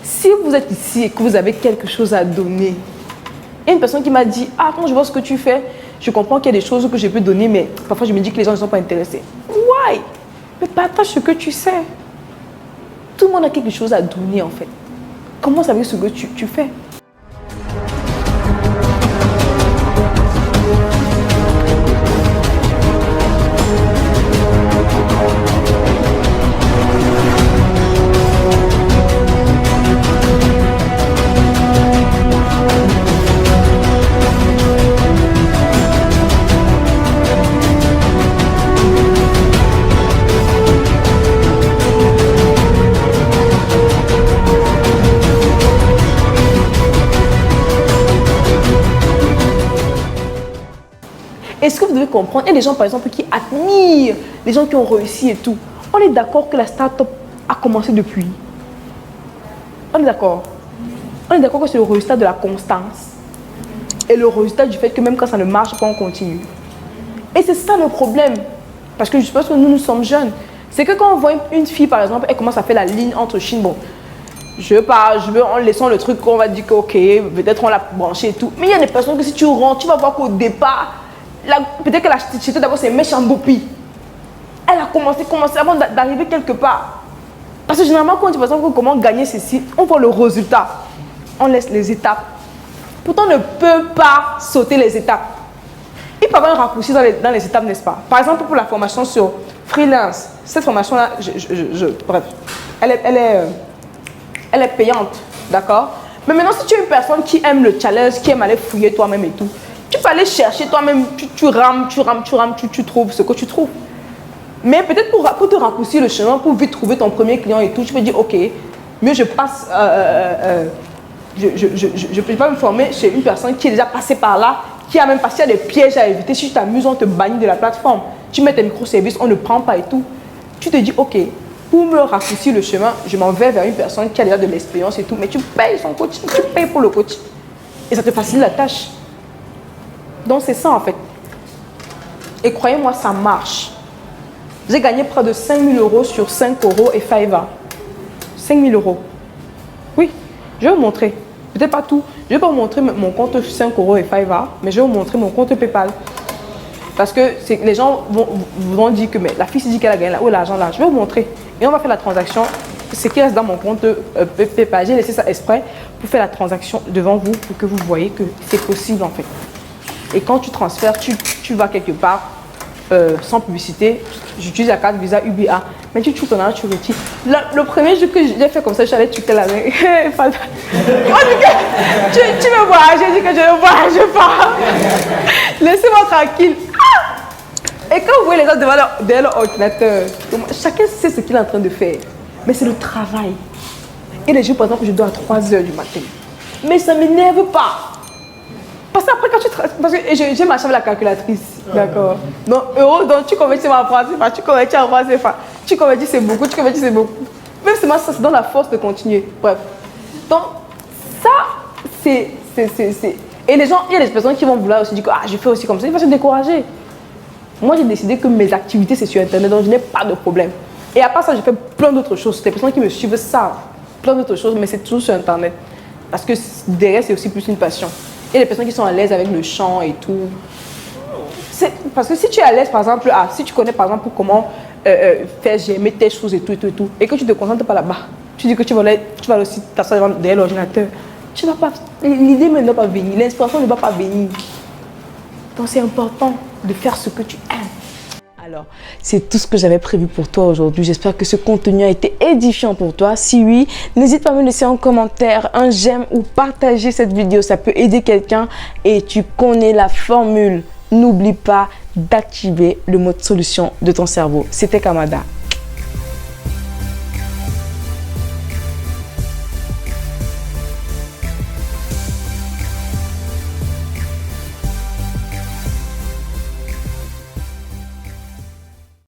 Si vous êtes ici et que vous avez quelque chose à donner, il y a une personne qui m'a dit, ah, quand je vois ce que tu fais, je comprends qu'il y a des choses que je peux donner, mais parfois je me dis que les gens ne sont pas intéressés. Why? Mais partage ce que tu sais. Tout le monde a quelque chose à donner en fait. Commence avec ce que tu fais. Et ce que vous devez comprendre, il y a des gens par exemple qui admirent les gens qui ont réussi et tout. On est d'accord que la start-up a commencé depuis. On est d'accord. On est d'accord que c'est le résultat de la constance. Et le résultat du fait que même quand ça ne marche pas, on continue. Et c'est ça le problème. Parce que je pense que nous sommes jeunes. C'est que quand on voit une fille par exemple, elle commence à faire la ligne entre Chine, bon, en laissant le truc, on va dire que ok, peut-être on l'a branché et tout. Mais il y a des personnes que si tu rentres, tu vas voir qu'au départ, peut-être qu'elle a acheté d'abord ses mèches en bopi. Elle a commencé avant d'arriver quelque part. Parce que généralement, quand tu vois comment gagner ceci, on voit le résultat. On laisse les étapes. Pourtant, on ne peut pas sauter les étapes. Il peut y avoir un raccourci dans les étapes, n'est-ce pas? Par exemple, pour la formation sur freelance, cette formation-là, bref, elle est payante, d'accord? Mais maintenant, si tu es une personne qui aime le challenge, qui aime aller fouiller toi-même et tout, tu peux aller chercher toi-même, tu rames, tu trouves ce que tu trouves. Mais peut-être pour te raccourcir le chemin, pour vite trouver ton premier client et tout, tu peux dire, ok, mieux je passe, je peux pas me former chez une personne qui est déjà passée par là, qui a même passé à des pièges à éviter. Si tu t'amuses, on te bannit de la plateforme. Tu mets tes microservices, on ne prend pas et tout. Tu te dis, ok, pour me raccourcir le chemin, je m'en vais vers une personne qui a déjà de l'expérience et tout, mais tu payes son coaching, tu payes pour le coaching. Et ça te facilite la tâche. Donc c'est ça en fait. Et croyez-moi, ça marche. J'ai gagné près de 5 000 € sur 5 € et Fiverr. 5 000 €. Oui, je vais vous montrer. Peut-être pas tout. Je ne vais pas vous montrer mon compte 5 € et Fiverr, mais je vais vous montrer mon compte PayPal. Parce que les gens vont dire que mais la fille s'est dit qu'elle a gagné là, où est l'argent là. Je vais vous montrer. Et on va faire la transaction. Ce qui reste dans mon compte PayPal, j'ai laissé ça exprès pour faire la transaction devant vous pour que vous voyez que c'est possible en fait. Et quand tu transfères, tu vas quelque part sans publicité. J'utilise la carte Visa UBA. Mais tu tues ton argent, tu retires. Le premier jour que j'ai fait comme ça, je suis allée tuer la main. Tu me vois, j'ai dit que je ne voyage pas. Laissez-moi tranquille. Ah! Et quand vous voyez les gens devant leur ordinateur, chacun sait ce qu'il est en train de faire. Mais c'est le travail. Et les jours, par exemple, je dors à 3 h du matin. Mais ça ne m'énerve pas. Parce qu'après, quand parce que j'ai ma chambre la calculatrice, d'accord. Donc, euro, donc tu convertis en français, tu convertis en français, tu convertis c'est beaucoup, tu convertis c'est beaucoup. Même si ça, ça donne la force de continuer. Bref. Donc, ça, c'est... Et les gens, il y a des personnes qui vont vouloir aussi dire que je fais aussi comme ça, ils vont se décourager. Moi, j'ai décidé que mes activités, c'est sur Internet, donc je n'ai pas de problème. Et à part ça, j'ai fait plein d'autres choses. Les personnes qui me suivent savent plein d'autres choses, mais c'est toujours sur Internet. Parce que derrière, c'est aussi plus une passion. Il y a des personnes qui sont à l'aise avec le chant et tout. Parce que si tu es à l'aise, par exemple, si tu connais par exemple comment faire germer tes choses et tout, et que tu ne te concentres pas là-bas, tu dis que tu vas aussi t'asseoir derrière l'ordinateur, tu vas pas, l'idée ne va pas venir, l'inspiration ne va pas venir. Donc c'est important de faire ce que tu aimes. Alors, c'est tout ce que j'avais prévu pour toi aujourd'hui. J'espère que ce contenu a été édifiant pour toi. Si oui, n'hésite pas à me laisser un commentaire, un j'aime ou partager cette vidéo. Ça peut aider quelqu'un et tu connais la formule. N'oublie pas d'activer le mode solution de ton cerveau. C'était Kamada.